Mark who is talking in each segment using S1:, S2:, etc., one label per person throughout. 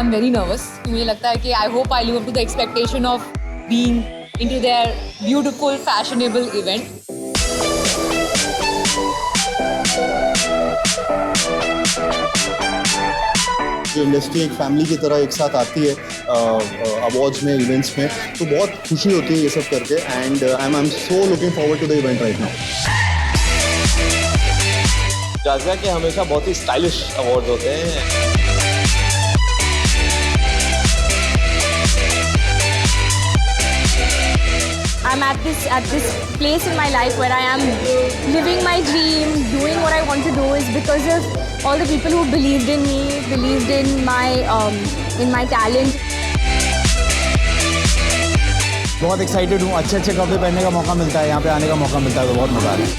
S1: I'm very nervous. मुझे लगता है कि I hope I live up to the expectation of being into their beautiful, fashionable event.
S2: जो industry एक family की तरह एक साथ आती है अवार्ड्स में, इवेंट्स में, तो बहुत खुशी होती है ये सब करके. And I am so looking forward to the event right now.
S3: Grazia के हमेशा बहुत ही स्टाइलिश अवार्ड्स होते हैं.
S1: I'm at this place in my life where I am living my dream, doing what I want to do is because of all the people who believed in me, believed in my talent.
S4: बहुत excited हूँ. अच्छे कपड़े पहनने का मौका मिलता है, यहाँ पे आने का मौका मिलता है, तो बहुत मजा आ रहा है.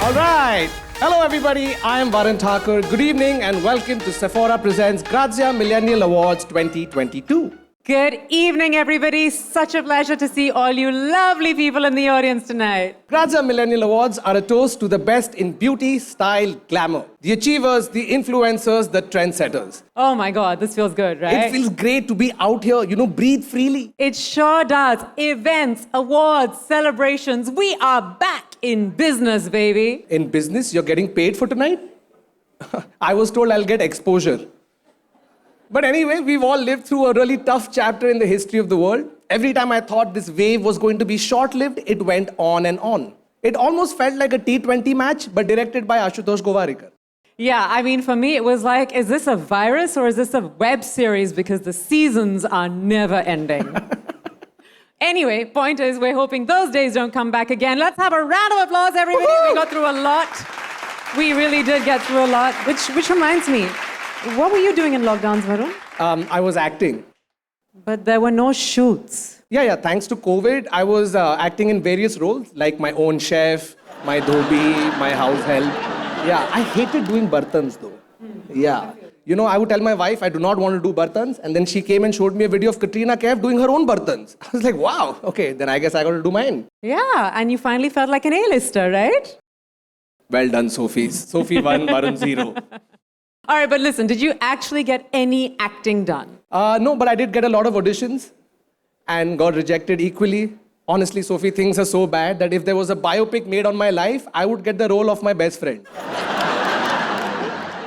S5: Alright, hello everybody, I am Varun Thakur. Good evening and welcome to Sephora Presents Grazia Millennial Awards 2022.
S6: Good evening, everybody. Such a pleasure to see all you lovely people in the audience tonight.
S5: Grazia Millennial Awards are a toast to the best in beauty, style, glamour. The achievers, the influencers, the trendsetters.
S6: Oh my God, this feels good, right?
S5: It feels great to be out here, breathe freely.
S6: It sure does. Events, awards, celebrations. We are back in business, baby.
S5: In business, you're getting paid for tonight? I was told I'll get exposure. But anyway, we've all lived through a really tough chapter in the history of the world. Every time I thought this wave was going to be short-lived, it went on and on. It almost felt like a T20 match, but directed by Ashutosh Gowarikar.
S6: Yeah, I mean, for me, it was like, is this a virus or is this a web series? Because the seasons are never ending. Anyway, point is, we're hoping those days don't come back again. Let's have a round of applause, everybody. Woo! We got through a lot. We really did get through a lot. Which reminds me, what were you doing in lockdowns, Varun?
S5: I was acting.
S6: But there were no shoots.
S5: Yeah. Thanks to COVID, I was acting in various roles, like my own chef, my dhobi, my house help. Yeah, I hated doing bartans though. Yeah. I would tell my wife, I do not want to do bartans. And then she came and showed me a video of Katrina Kaif doing her own bartans. I was like, wow, okay, then I guess I got to do mine.
S6: Yeah, and you finally felt like an A-lister, right?
S5: Well done, Sophie. Sophie 1, Varun 0.
S6: All right, but listen, did you actually get any acting done?
S5: No, but I did get a lot of auditions and got rejected equally. Honestly, Sophie, things are so bad that if there was a biopic made on my life, I would get the role of my best friend.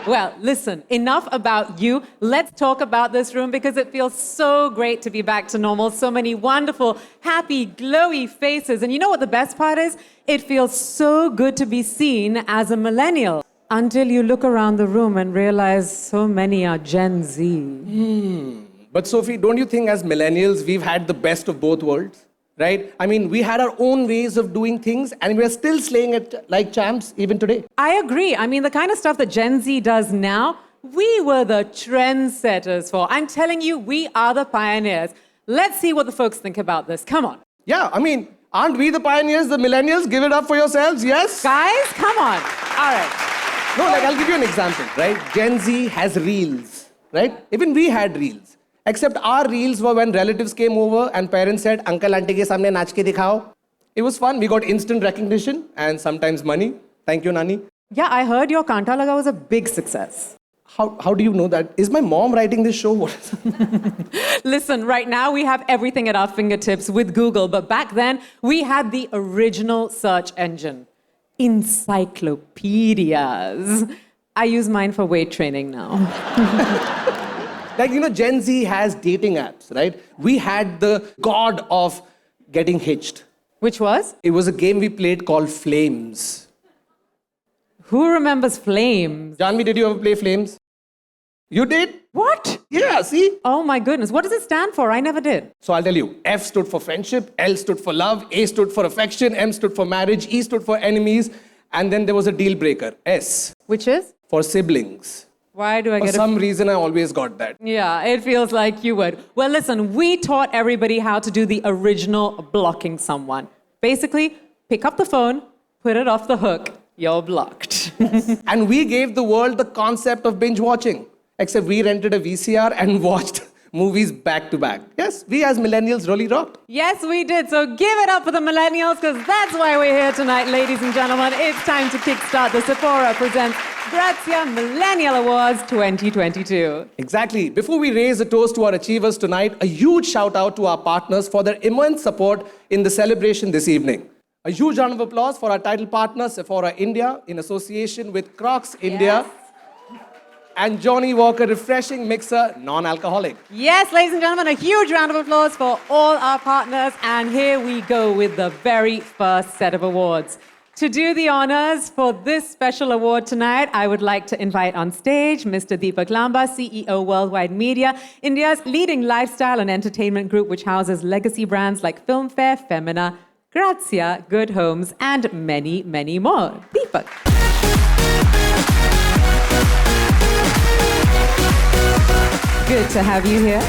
S6: Well, listen, enough about you. Let's talk about this room because it feels so great to be back to normal. So many wonderful, happy, glowy faces. And you know what the best part is? It feels so good to be seen as a millennial. Until you look around the room and realize so many are Gen Z.
S5: But Sophie, don't you think as millennials, we've had the best of both worlds? Right? I mean, we had our own ways of doing things and we're still slaying it like champs even today.
S6: I agree. I mean, the kind of stuff that Gen Z does now, we were the trendsetters for. I'm telling you, we are the pioneers. Let's see what the folks think about this. Come on.
S5: Yeah, I mean, aren't we the pioneers, the millennials? Give it up for yourselves, yes?
S6: Guys, come on. All right.
S5: No, I'll give you an example, right? Gen Z has reels, right? Even we had reels. Except our reels were when relatives came over and parents said, Uncle, auntie ke samne naach ke dikhao. It was fun. We got instant recognition and sometimes money. Thank you, Nani.
S6: Yeah, I heard your Kanta Laga was a big success.
S5: How do you know that? Is my mom writing this show? What is it?
S6: Listen, right now we have everything at our fingertips with Google, but back then we had the original search engine. Encyclopedias. I use mine for weight training now.
S5: Gen Z has dating apps, right? We had the god of getting hitched.
S6: Which was?
S5: It was a game we played called Flames.
S6: Who remembers Flames?
S5: Janvi, did you ever play Flames? You did?
S6: What?
S5: Yeah, see?
S6: Oh my goodness. What does it stand for? I never did.
S5: So I'll tell you. F stood for friendship, L stood for love, A stood for affection, M stood for marriage, E stood for enemies, and then there was a deal breaker, S.
S6: Which is?
S5: For siblings.
S6: Why do I get
S5: For some reason, I always got that.
S6: Yeah, it feels like you would. Well, listen, we taught everybody how to do the original blocking someone. Basically, pick up the phone, put it off the hook, you're blocked.
S5: And we gave the world the concept of binge watching. Except we rented a VCR and watched movies back to back. Yes, we as millennials really rocked.
S6: Yes, we did. So give it up for the millennials, because that's why we're here tonight, ladies and gentlemen. It's time to kickstart the Sephora Presents Grazia Millennial Awards 2022.
S5: Exactly. Before we raise a toast to our achievers tonight, a huge shout out to our partners for their immense support in the celebration this evening. A huge round of applause for our title partner, Sephora India, in association with Crocs India, and Johnny Walker Refreshing Mixer Non-Alcoholic.
S6: Yes, ladies and gentlemen, a huge round of applause for all our partners. And here we go with the very first set of awards. To do the honors for this special award tonight, I would like to invite on stage Mr. Deepak Lamba, CEO Worldwide Media, India's leading lifestyle and entertainment group, which houses legacy brands like Filmfare, Femina, Grazia, Good Homes, and many, many more. Deepak. Good to have you here.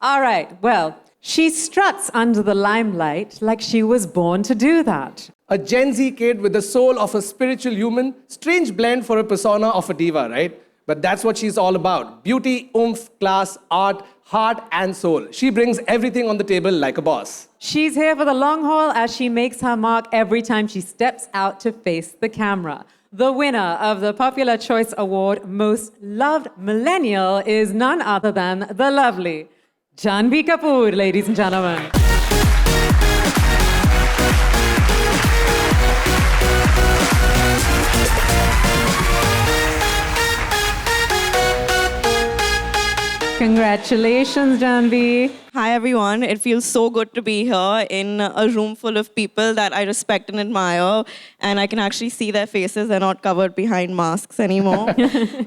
S6: All right, well, she struts under the limelight like she was born to do that.
S5: A Gen Z kid with the soul of a spiritual human, strange blend for a persona of a diva, right? But that's what she's all about. Beauty, oomph, class, art, heart, and soul. She brings everything on the table like a boss.
S6: She's here for the long haul as she makes her mark every time she steps out to face the camera. The winner of the Popular Choice Award Most Loved Millennial is none other than the lovely Janhvi Kapoor, ladies and gentlemen. Congratulations, Janhvi.
S7: Hi, everyone. It feels so good to be here in a room full of people that I respect and admire, and I can actually see their faces. They're not covered behind masks anymore.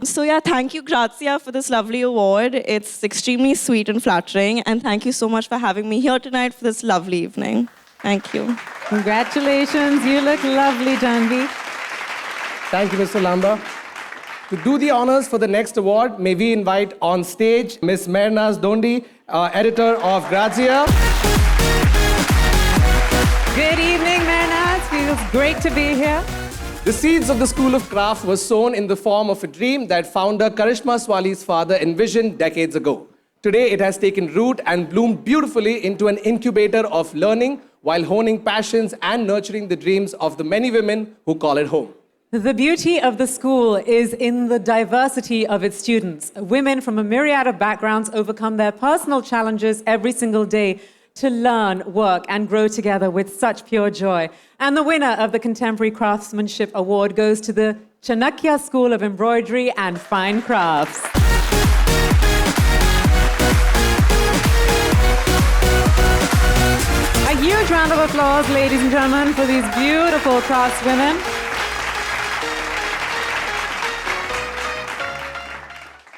S7: So yeah, thank you, Grazia, for this lovely award. It's extremely sweet and flattering, and thank you so much for having me here tonight for this lovely evening. Thank you.
S6: Congratulations. You look lovely, Janhvi.
S5: Thank you, Mr. Lamba. To do the honors for the next award, may we invite on stage Ms. Mehrnaz Dondi, editor of Grazia.
S6: Good evening, Mehrnaz. Feels great to be here.
S5: The seeds of the School of Craft were sown in the form of a dream that founder Karishma Swali's father envisioned decades ago. Today, it has taken root and bloomed beautifully into an incubator of learning while honing passions and nurturing the dreams of the many women who call it home.
S6: The beauty of the school is in the diversity of its students. Women from a myriad of backgrounds overcome their personal challenges every single day to learn, work, and grow together with such pure joy. And the winner of the Contemporary Craftsmanship Award goes to the Chanakya School of Embroidery and Fine Crafts. A huge round of applause, ladies and gentlemen, for these beautiful craftswomen.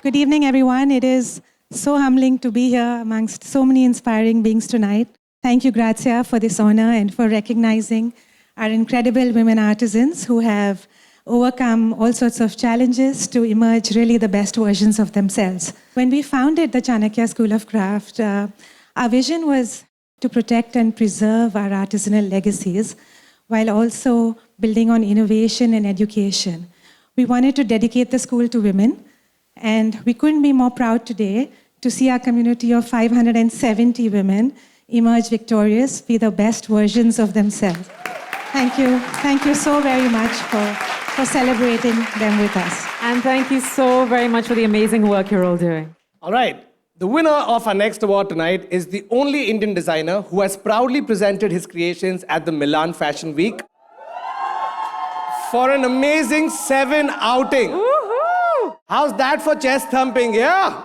S8: Good evening, everyone. It is so humbling to be here amongst so many inspiring beings tonight. Thank you, Grazia, for this honor and for recognizing our incredible women artisans who have overcome all sorts of challenges to emerge really the best versions of themselves. When we founded the Chanakya School of Craft, our vision was to protect and preserve our artisanal legacies while also building on innovation and education. We wanted to dedicate the school to women. And we couldn't be more proud today to see our community of 570 women emerge victorious, be the best versions of themselves. Thank you. Thank you so very much for celebrating them with us.
S6: And thank you so very much for the amazing work you're all doing.
S5: All right. The winner of our next award tonight is the only Indian designer who has proudly presented his creations at the Milan Fashion Week for an amazing 7 outing.
S6: Woohoo!
S5: How's that for chest thumping, yeah?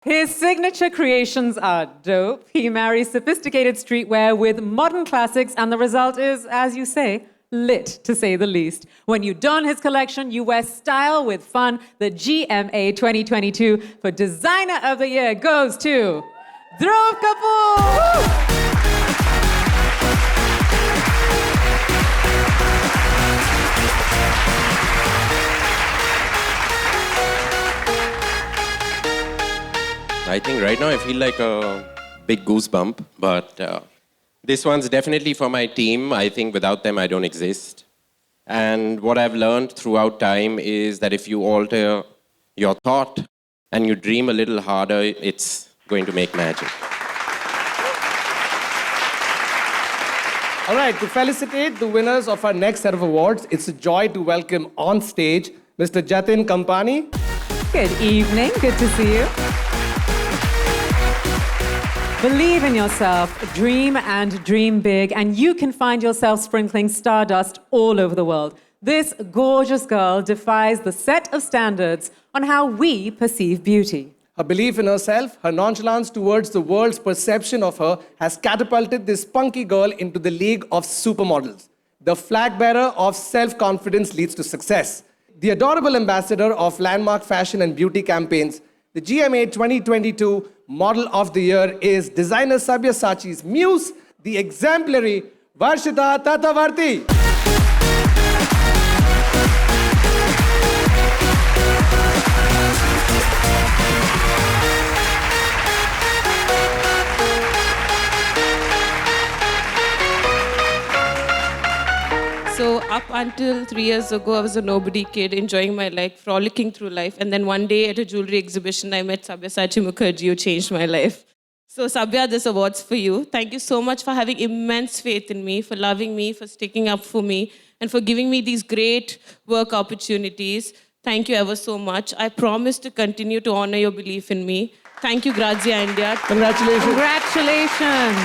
S6: His signature creations are dope. He marries sophisticated streetwear with modern classics, and the result is, as you say, lit, to say the least. When you don his collection, you wear style with fun. The GMA 2022 for Designer of the Year goes to Dhruv Kapoor! Woo!
S9: I think right now I feel like a big goosebump, but this one's definitely for my team. I think without them I don't exist. And what I've learned throughout time is that if you alter your thought, and you dream a little harder, it's going to make magic.
S5: All right, to felicitate the winners of our next set of awards, it's a joy to welcome on stage Mr. Jatin Kampani.
S6: Good evening. Good to see you. Believe in yourself, dream and dream big, and you can find yourself sprinkling stardust all over the world. This gorgeous girl defies the set of standards on how we perceive beauty.
S5: Her belief in herself, her nonchalance towards the world's perception of her has catapulted this spunky girl into the league of supermodels. The flag bearer of self-confidence leads to success. The adorable ambassador of landmark fashion and beauty campaigns, the GMA 2022 Model of the Year is designer Sabyasachi's muse, the exemplary Varshita Tatavarti.
S10: So up until 3 years ago, I was a nobody kid, enjoying my life, frolicking through life. And then one day at a jewelry exhibition, I met Sabyasachi Mukherjee, who changed my life. So Sabya, this award's for you. Thank you so much for having immense faith in me, for loving me, for sticking up for me, and for giving me these great work opportunities. Thank you ever so much. I promise to continue to honor your belief in me. Thank you, Grazia, India.
S5: Congratulations.
S6: Congratulations.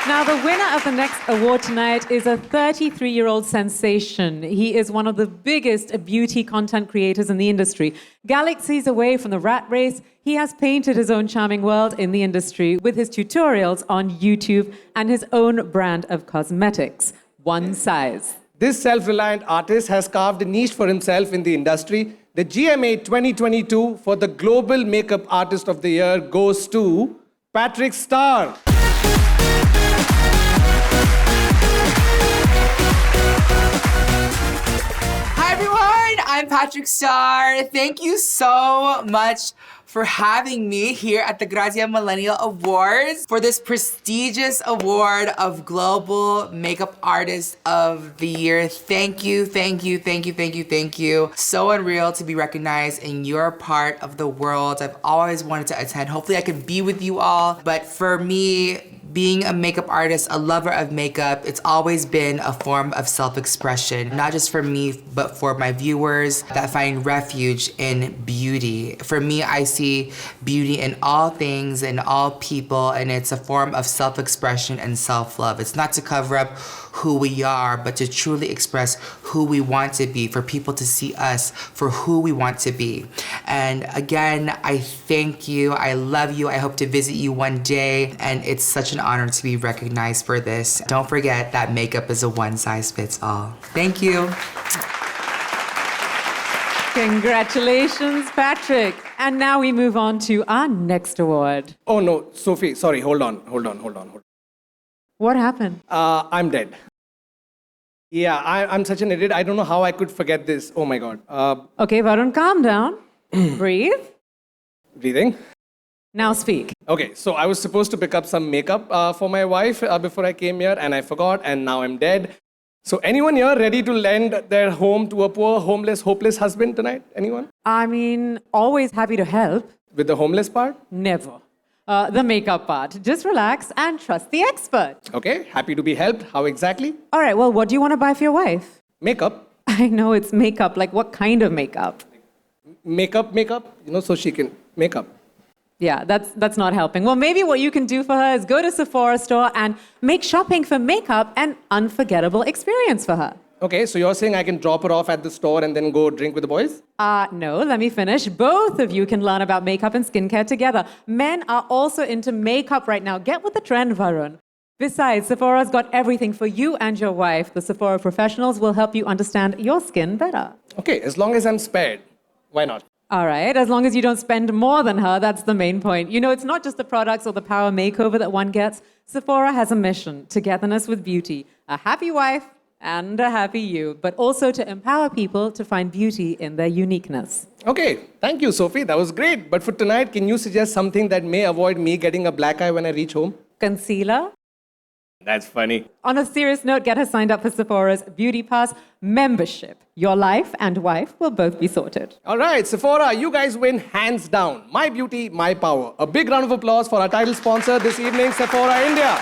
S6: Now, the winner of the next award tonight is a 33-year-old sensation. He is one of the biggest beauty content creators in the industry. Galaxies away from the rat race, he has painted his own charming world in the industry with his tutorials on YouTube and his own brand of cosmetics, One Size.
S5: This self-reliant artist has carved a niche for himself in the industry. The GMA 2022 for the Global Makeup Artist of the Year goes to Patrick Starr.
S11: I'm Patrick Starr. Thank you so much for having me here at the Grazia Millennial Awards for this prestigious award of Global Makeup Artist of the Year. Thank you, thank you, thank you, thank you, thank you. So unreal to be recognized in your part of the world. I've always wanted to attend. Hopefully I can be with you all. But for me, being a makeup artist, a lover of makeup, it's always been a form of self-expression, not just for me, but for my viewers that find refuge in beauty. For me, I see beauty in all things and all people, and it's a form of self-expression and self-love. It's not to cover up who we are, but to truly express who we want to be, for people to see us for who we want to be. And again, I thank you, I love you, I hope to visit you one day, and it's such an honor to be recognized for this. Don't forget that makeup is a one-size-fits-all. Thank you.
S6: Congratulations, Patrick. And now we move on to our next award.
S5: Oh no, Sophie, sorry, hold on.
S6: What happened?
S5: I'm dead. Yeah, I'm such an idiot. I don't know how I could forget this. Oh my God.
S6: Okay, Varun, calm down. Breathe.
S5: Breathing.
S6: Now speak.
S5: Okay, so I was supposed to pick up some makeup for my wife before I came here, and I forgot, and now I'm dead. So anyone here ready to lend their home to a poor, homeless, hopeless husband tonight? Anyone?
S6: I mean, always happy to help.
S5: With the homeless part?
S6: Never. The makeup part. Just relax and trust the expert.
S5: Okay, happy to be helped. How exactly?
S6: All right, well, what do you want to buy for your wife?
S5: Makeup.
S6: I know it's makeup. Like, what kind of makeup?
S5: Makeup, so she can make up.
S6: Yeah, that's not helping. Well, maybe what you can do for her is go to Sephora store and make shopping for makeup an unforgettable experience for her.
S5: Okay, so you're saying I can drop her off at the store and then go drink with the boys?
S6: No, let me finish. Both of you can learn about makeup and skincare together. Men are also into makeup right now. Get with the trend, Varun. Besides, Sephora's got everything for you and your wife. The Sephora professionals will help you understand your skin better.
S5: Okay, as long as I'm spared. Why not?
S6: All right, as long as you don't spend more than her, that's the main point. You know, it's not just the products or the power makeover that one gets. Sephora has a mission, togetherness with beauty, a happy wife and a happy you, but also to empower people to find beauty in their uniqueness.
S5: Okay, thank you, Sophie. That was great. But for tonight, can you suggest something that may avoid me getting a black eye when I reach home?
S6: Concealer?
S5: That's funny.
S6: On a serious note, get her signed up for Sephora's Beauty Pass membership. Your life and wife will both be sorted.
S5: All right, Sephora, you guys win hands down. My beauty, my power. A big round of applause for our title sponsor this evening, Sephora India.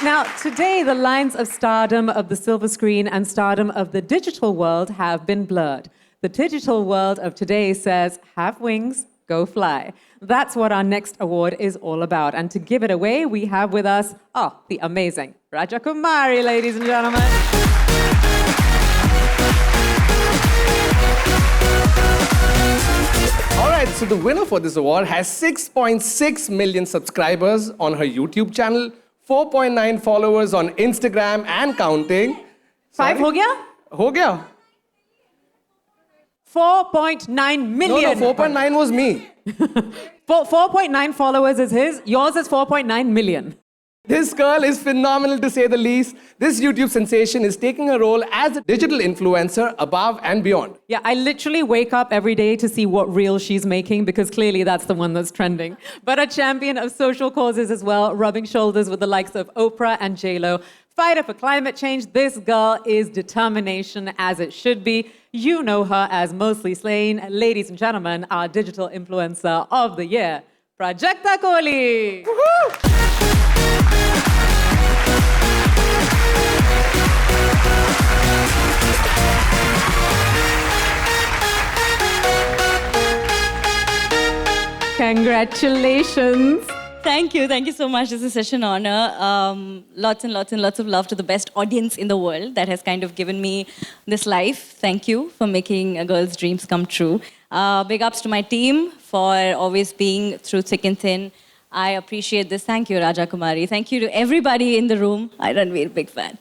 S6: Now, today, the lines of stardom of the silver screen and stardom of the digital world have been blurred. The digital world of today says, have wings, go fly. That's what our next award is all about. And to give it away, we have with us, the amazing Raja Kumari, ladies and gentlemen.
S5: All right, so the winner for this award has 6.6 million subscribers on her YouTube channel, 4.9 followers on Instagram and counting.
S6: 5 ho gaya?
S5: Ho gaya?
S6: 4.9 million.
S5: No, 4.9 was me.
S6: 4.9 followers is his. Yours is 4.9 million.
S5: This girl is phenomenal to say the least. This YouTube sensation is taking her role as a digital influencer above and beyond.
S6: Yeah, I literally wake up every day to see what reel she's making because clearly that's the one that's trending. But a champion of social causes as well, rubbing shoulders with the likes of Oprah and J-Lo. Fighter for climate change, this girl is determination as it should be. You know her as Mostly Slain. Ladies and gentlemen, our digital influencer of the year, Prajakta Kohli. Woohoo! Congratulations.
S12: Thank you so much. This is such an honor. Lots and lots of love to the best audience in the world that has kind of given me this life. Thank you for making a girl's dreams come true. Big ups to my team for always being through thick and thin. I appreciate this. Thank you, Raja Kumari. Thank you to everybody in the room. I don't be a big fan.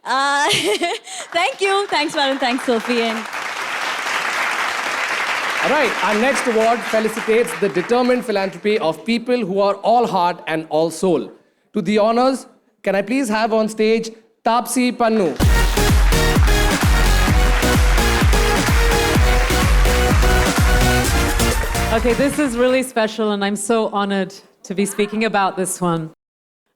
S12: Thank you. Thanks, Varun. Thanks, Sophie. And
S5: All right, our next award felicitates the determined philanthropy of people who are all heart and all soul. To the honors, can I please have on stage Tapsi Pannu.
S6: Okay, this is really special and I'm so honored to be speaking about this one.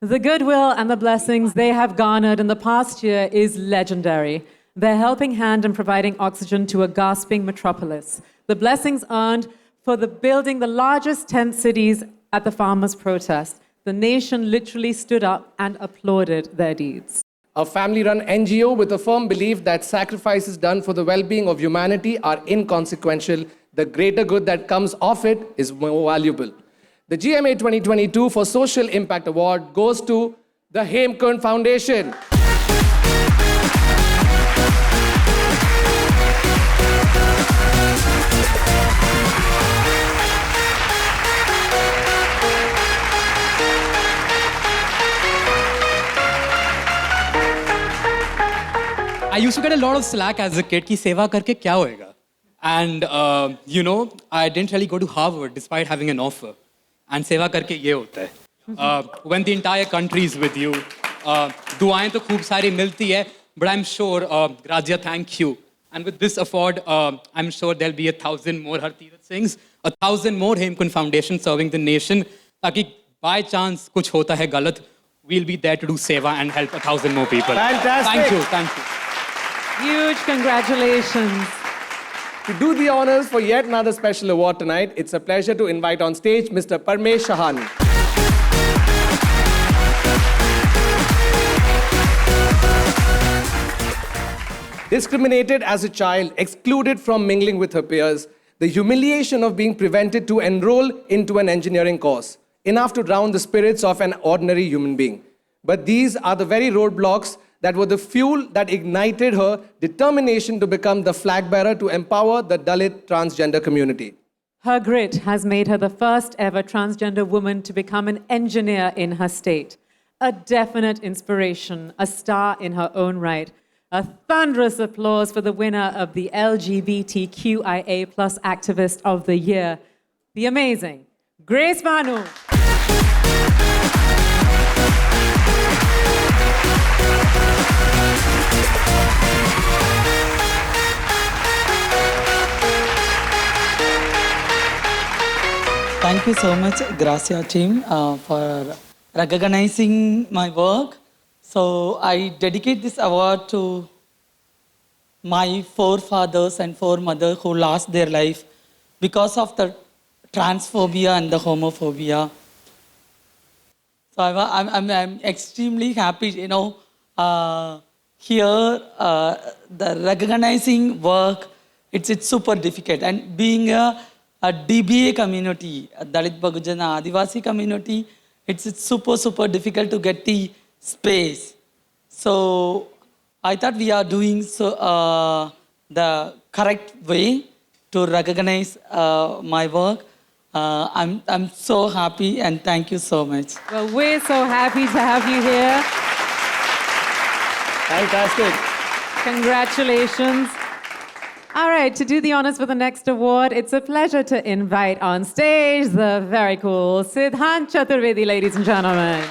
S6: The goodwill and the blessings they have garnered in the past year is legendary. Their helping hand in providing oxygen to a gasping metropolis. The blessings earned for building the largest tent cities at the farmers' protest. The nation literally stood up and applauded their deeds.
S5: A family-run NGO with a firm belief that sacrifices done for the well-being of humanity are inconsequential. The greater good that comes of it is more valuable. The GMA 2022 for Social Impact Award goes to the Hemkund Foundation.
S13: I used to get a lot of slack as a kid कि सेवा करके क्या होएगा? And I didn't really go to Harvard despite having an offer. And सेवा करके ये होता है. When the entire country is with you, दुआएं तो खूब सारी मिलती है, but I'm sure, Grazia, thank you. And with this award, I'm sure there'll be 1,000 more Hartirat Singhs, 1,000 more Hemkund Foundation serving the nation. ताकि by chance कुछ होता है गलत, we'll be there to do seva and help 1,000 more people.
S5: Fantastic.
S13: Thank you.
S6: Huge congratulations.
S5: To do the honors for yet another special award tonight, it's a pleasure to invite on stage Mr. Parmesh Shahani. Discriminated as a child, excluded from mingling with her peers, the humiliation of being prevented to enroll into an engineering course, enough to drown the spirits of an ordinary human being. But these are the very roadblocks that were the fuel that ignited her determination to become the flag bearer to empower the Dalit transgender community.
S6: Her grit has made her the first ever transgender woman to become an engineer in her state. A definite inspiration, a star in her own right. A thunderous applause for the winner of the LGBTQIA+ Activist of the Year, the amazing Grace Banu.
S14: Thank you so much, Grazia team, for recognizing my work. So I dedicate this award to my forefathers and foremothers who lost their life because of the transphobia and the homophobia. So I'm extremely happy, here the recognizing work, it's super difficult. And being a DBA community, a Dalit Bahujana Adivasi community, it's super difficult to get the space. So I thought we are doing the correct way to recognize my work. I'm so happy and thank you so much.
S6: Well, we're so happy to have you here.
S5: Fantastic.
S6: Congratulations. All right, to do the honors for the next award, it's a pleasure to invite on stage the very cool Siddhant Chaturvedi, ladies and gentlemen.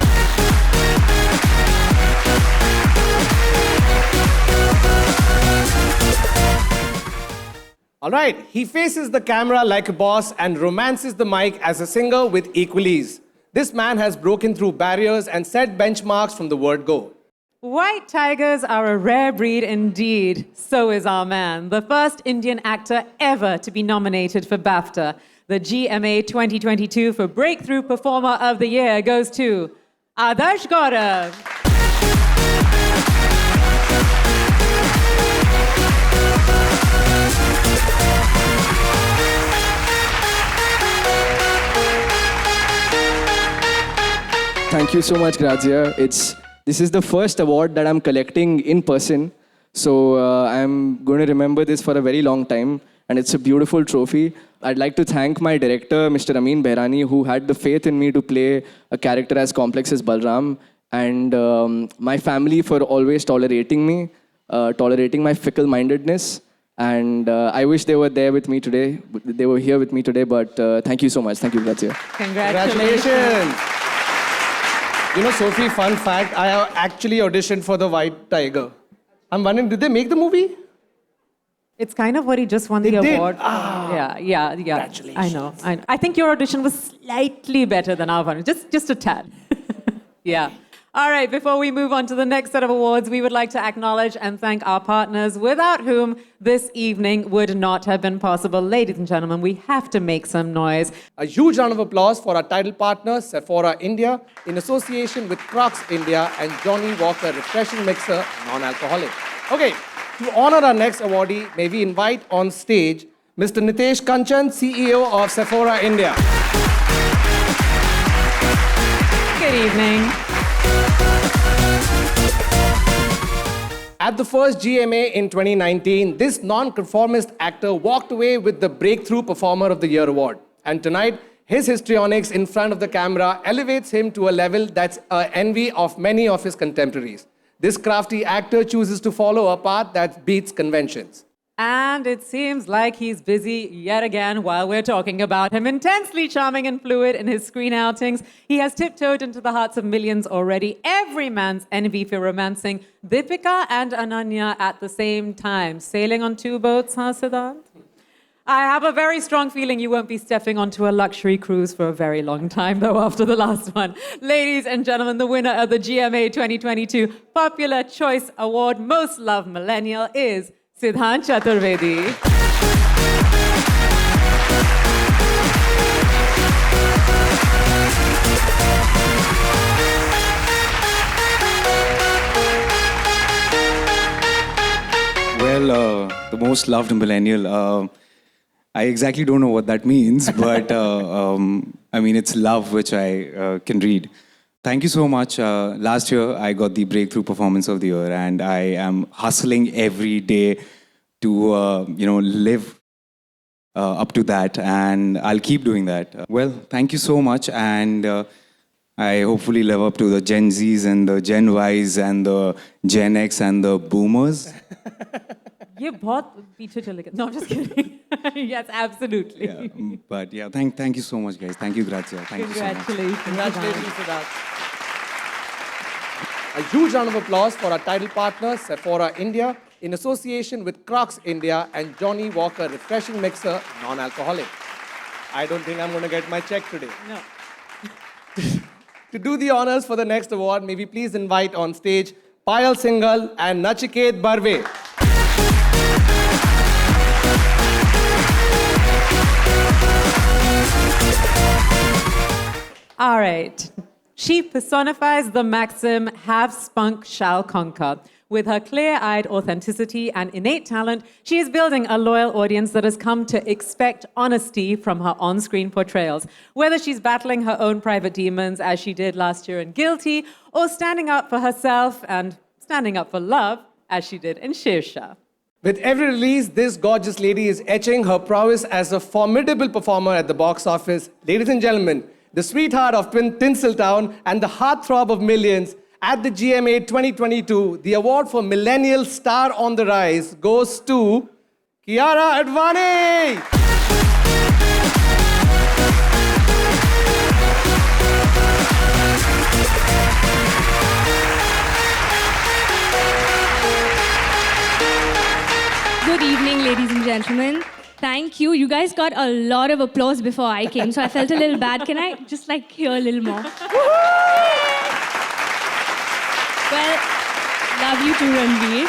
S5: All right, he faces the camera like a boss and romances the mic as a singer with equal ease. This man has broken through barriers and set benchmarks from the word go.
S6: White tigers are a rare breed indeed. So is our man, the first Indian actor ever to be nominated for BAFTA. The GMA 2022 for Breakthrough Performer of the Year goes to Adarsh Gaurav.
S15: Thank you so much, Grazia. This is the first award that I'm collecting in person. So I'm going to remember this for a very long time. And it's a beautiful trophy. I'd like to thank my director, Mr. Amin Behrani, who had the faith in me to play a character as complex as Balram. And my family for always tolerating me, tolerating my fickle-mindedness. And I wish they were there with me today. They were here with me today, but thank you so much. Thank you, Grazia.
S6: Congratulations.
S5: You know, Sophie, fun fact, I actually auditioned for the White Tiger. I'm wondering, did they make the movie?
S6: It's kind of what he just won the award. Yeah.
S5: Congratulations.
S6: I know. I think your audition was slightly better than our one, just a tad. Yeah. All right, before we move on to the next set of awards, we would like to acknowledge and thank our partners without whom this evening would not have been possible. Ladies and gentlemen, we have to make some noise.
S5: A huge round of applause for our title partner, Sephora India, in association with Crocs India and Johnny Walker Refreshing Mixer, non-alcoholic. Okay, to honor our next awardee, may we invite on stage Mr. Nitesh Kanchan, CEO of Sephora India.
S6: Good evening.
S5: At the first GMA in 2019, this non-conformist actor walked away with the Breakthrough Performer of the Year award. And tonight, his histrionics in front of the camera elevates him to a level that's an envy of many of his contemporaries. This crafty actor chooses to follow a path that beats conventions.
S6: And it seems like he's busy yet again while we're talking about him. Intensely charming and fluid in his screen outings, he has tiptoed into the hearts of millions already. Every man's envy for romancing Deepika and Ananya at the same time. Sailing on two boats, huh, Siddhant? I have a very strong feeling you won't be stepping onto a luxury cruise for a very long time, though, after the last one. Ladies and gentlemen, the winner of the GMA 2022 Popular Choice Award Most Loved Millennial is Siddhant Chaturvedi.
S16: Well, the most loved millennial. I exactly don't know what that means, but I mean, it's love, which I can read. Thank you so much. Last year, I got the Breakthrough Performance of the Year, and I am hustling every day to, live up to that, and I'll keep doing that. Well, thank you so much, and I hopefully live up to the Gen Zs and the Gen Ys and the Gen X and the Boomers.
S6: ये बहुत पीछे चले गए. No, I'm just kidding. Yes, absolutely.
S16: Yeah, but yeah, thank you so much, guys. Thank you, Grazia. Thank you so much.
S5: Congratulations for that. A huge round of applause for our title partner, Sephora India, in association with Crocs India and Johnny Walker Refreshing Mixer, non-alcoholic. I don't think I'm going to get my check today.
S6: No.
S5: To do the honors for the next award, may we please invite on stage Payal Singhal and Nachiket Barve.
S6: All right. She personifies the maxim, have spunk shall conquer. With her clear-eyed authenticity and innate talent, she is building a loyal audience that has come to expect honesty from her on-screen portrayals. Whether she's battling her own private demons, as she did last year in Guilty, or standing up for herself and standing up for love, as she did in Shersha.
S5: With every release, this gorgeous lady is etching her prowess as a formidable performer at the box office. Ladies and gentlemen, the sweetheart of Tinseltown and the heartthrob of millions, at the GMA 2022, the award for Millennial Star on the Rise goes to Kiara Advani.
S17: Good evening, ladies and gentlemen. Thank you. You guys got a lot of applause before I came, so I felt a little bad. Can I just hear a little more? Well, love you too, Ranveer.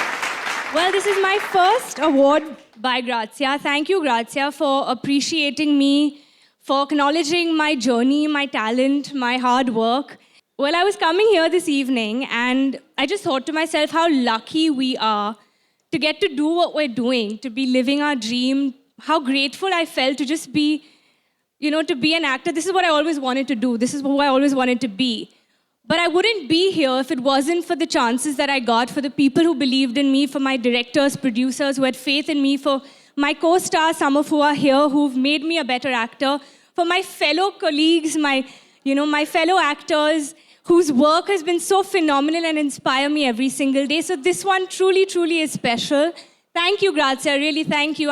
S17: Well, this is my first award by Grazia. Thank you, Grazia, for appreciating me, for acknowledging my journey, my talent, my hard work. Well, I was coming here this evening and I just thought to myself how lucky we are to get to do what we're doing, to be living our dream, how grateful I felt to just be, to be an actor. This is what I always wanted to do. This is who I always wanted to be. But I wouldn't be here if it wasn't for the chances that I got, for the people who believed in me, for my directors, producers who had faith in me, for my co-stars, some of who are here, who've made me a better actor, for my fellow colleagues, my fellow actors, whose work has been so phenomenal and inspire me every single day. So this one truly, truly is special. Thank you, Grazia. Really, thank you.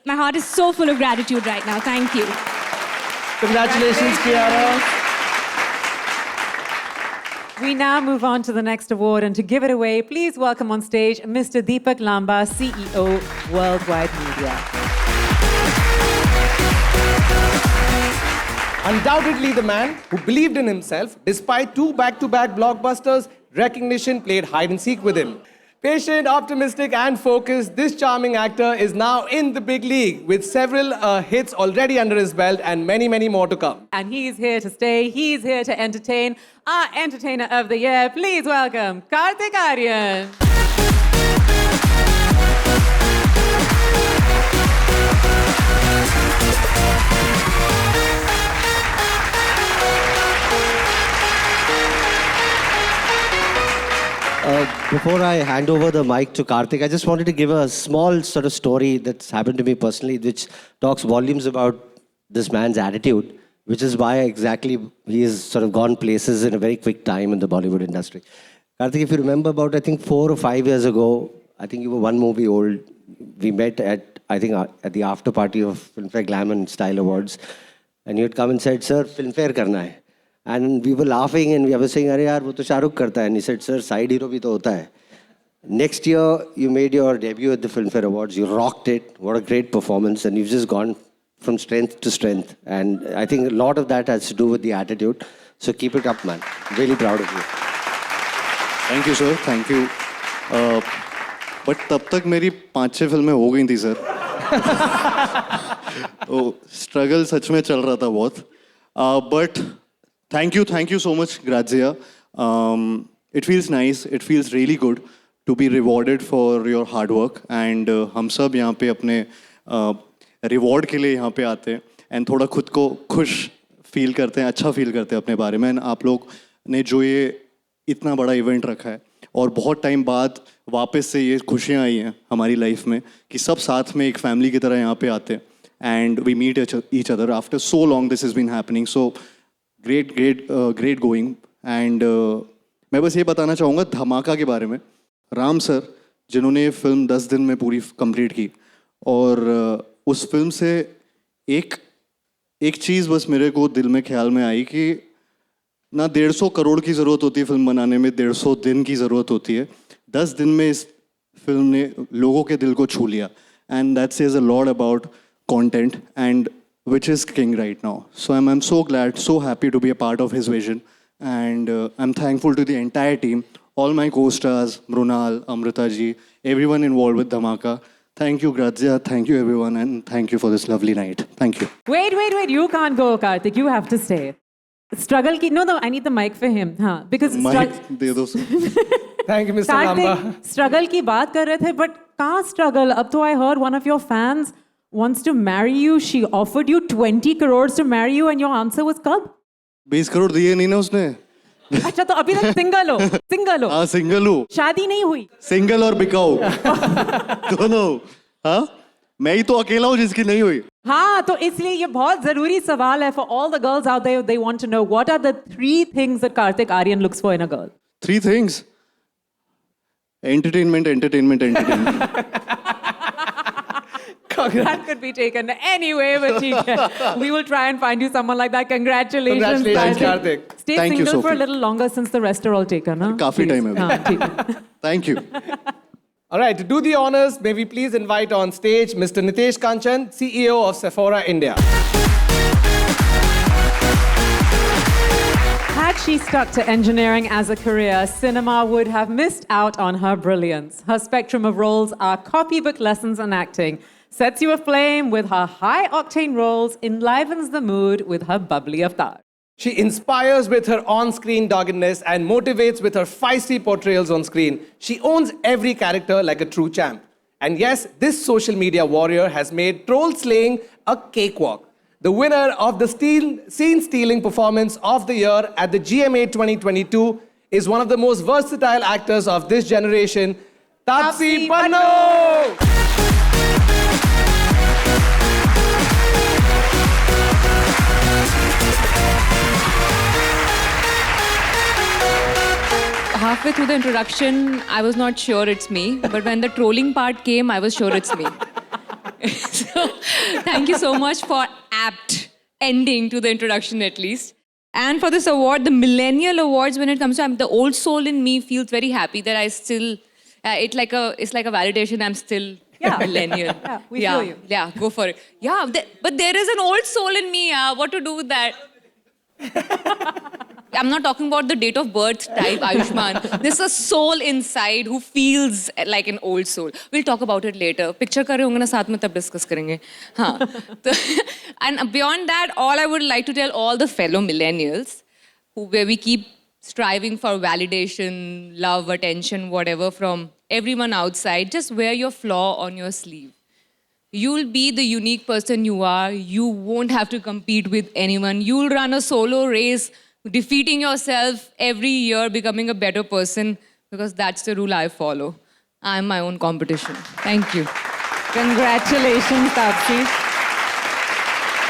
S17: My heart is so full of gratitude right now. Thank you.
S5: Congratulations, Kiara.
S6: We now move on to the next award, and to give it away, please welcome on stage Mr. Deepak Lamba, CEO, Worldwide Media.
S5: Undoubtedly the man who believed in himself, despite 2 back-to-back blockbusters, recognition played hide and seek with him. Patient, optimistic, and focused, this charming actor is now in the big league with several hits already under his belt and many, many more to come.
S6: And he's here to stay. He's here to entertain. Our Entertainer of the Year, please welcome Karthik Aaryan.
S18: Before I hand over the mic to Karthik, I just wanted to give a small sort of story that's happened to me personally, which talks volumes about this man's attitude, which is why exactly he has sort of gone places in a very quick time in the Bollywood industry. Karthik, if you remember about, I think 4 or 5 years ago, I think you were 1 movie old. We met at the after party of Filmfare Glam and Style Awards. And you had come and said, sir, Filmfare karna hai. And we were laughing and we were saying, "Arey yaar, wo to Shah Rukh karta hai." And he said, "Sir, side hero bhi to hota hai." Next year, you made your debut at the Filmfare Awards. You rocked it. What a great performance. And you've just gone from strength to strength. And I think a lot of that has to do with the attitude. So keep it up, man. Really proud of you.
S2: Thank you, sir. Thank you. But तब तक मेरी 5-6 फिल्में हो गई थी, sir. तो struggle सच में चल रहा था बहुत. But thank you so much, Grazia. It feels nice. It feels really good to be rewarded for your hard work. And हम सब यहाँ पे अपने reward के लिए यहाँ पे आते हैं and थोड़ा खुद को खुश फील करते हैं, अच्छा फील करते हैं अपने बारे में. And आप लोग ने जो ये इतना बड़ा इवेंट रखा है और बहुत टाइम बाद वापस से ये खुशियाँ आई हैं हमारी लाइफ में कि सब साथ में एक फैमिली की तरह यहाँ पे आते हैं and we meet each other after so long. This has been happening. So great going. And मैं बस ये बताना चाहूँगा धमाका के बारे में. राम सर जिन्होंने ये फिल्म 10 दिन में पूरी कंप्लीट की और उस फिल्म से एक चीज़ बस मेरे को दिल में ख्याल में आई कि ना 150 करोड़ की ज़रूरत होती है फिल्म बनाने में, 150 दिन की ज़रूरत होती है. 10 दिन में इस फिल्म ने लोगों के दिल को छू लिया. And that says a lot about content and which is king right now. So I'm so glad, so happy to be a part of his vision. And I'm thankful to the entire team, all my co-stars, Mrunal, Amrita ji, everyone involved with Dhamaka. Thank you, Grazia. Thank you, everyone. And thank you for this lovely night. Thank you.
S6: Wait. You can't go, Karthik. You have to stay. Struggle ki... No, I need the mic for him. Haan, because...
S2: Mic de do.
S5: Thank you, Mr. Lamba.
S6: Struggle ki baat kar rahe the, but kahan struggle? Ab to I heard one of your fans wants to marry you. She offered you 20 crores to marry you and your answer was kab?
S2: 20 crore diye nahi na usne.
S6: अच्छा तो अभी तक single हो
S2: हाँ single हूँ
S6: शादी नहीं हुई
S2: सिंगल और बिकाऊ दोनों हाँ मैं ही तो अकेला हूँ जिसकी नहीं हुई
S6: हाँ तो इसलिए ये बहुत जरूरी सवाल है for all the girls out there they want to know what are the 3 things that Karthik Aaryan looks for in a girl
S2: 3 things entertainment
S6: that could be taken anyway but we will try and find you someone like that congratulations
S5: Karthik
S6: stay
S2: Thank
S6: single
S2: you,
S6: for a
S2: Sophie.
S6: little longer since the rest are all taken huh?
S2: काफी
S6: Please.
S2: time है अभी. Thank you.
S5: All right, to do the honors, may we please invite on stage Mr. Nitesh Kanchan, CEO of Sephora India.
S6: Had she stuck to engineering as a career, cinema would have missed out on her brilliance. Her spectrum of roles are copybook lessons in acting, sets you aflame with her high-octane roles, enlivens the mood with her bubbly avatar.
S5: She inspires with her on-screen doggedness and motivates with her feisty portrayals on screen. She owns every character like a true champ. And yes, this social media warrior has made troll slaying a cakewalk. The winner of the scene-stealing performance of the year at the GMA 2022 is one of the most versatile actors of this generation, Taapsee Pannu!
S19: Halfway through the introduction, I was not sure it's me. But when the trolling part came, I was sure it's me. So, thank you so much for apt ending to the introduction at least. And for this award, the Millennial Awards, when it comes to the old soul in me feels very happy that I still, it's like a validation I'm still millennial.
S6: Yeah, we feel you.
S19: Yeah, go for it. Yeah, but there is an old soul in me. What to do with that? I'm not talking about the date of birth type, Ayushman. There's a soul inside who feels like an old soul. We'll talk about it later. Picture kar rahe honge na saath mein tab discuss karenge. Haan. And beyond that, all I would like to tell all the fellow millennials, where we keep striving for validation, love, attention, whatever from everyone outside, just wear your flaw on your sleeve. You'll be the unique person you are. You won't have to compete with anyone. You'll run a solo race, defeating yourself every year, becoming a better person, because that's the rule I follow. I'm my own competition. Thank you.
S6: Congratulations, Taapsee.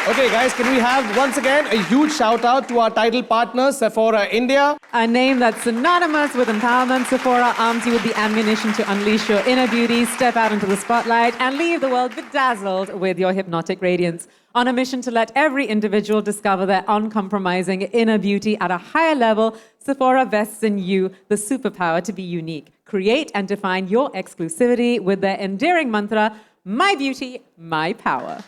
S5: Okay, guys, can we have once again a huge shout out to our title partner, Sephora India.
S6: A name that's synonymous with empowerment. Sephora arms you with the ammunition to unleash your inner beauty, step out into the spotlight, and leave the world bedazzled with your hypnotic radiance. On a mission to let every individual discover their uncompromising inner beauty at a higher level, Sephora vests in you the superpower to be unique. Create and define your exclusivity with their endearing mantra, my beauty, my power.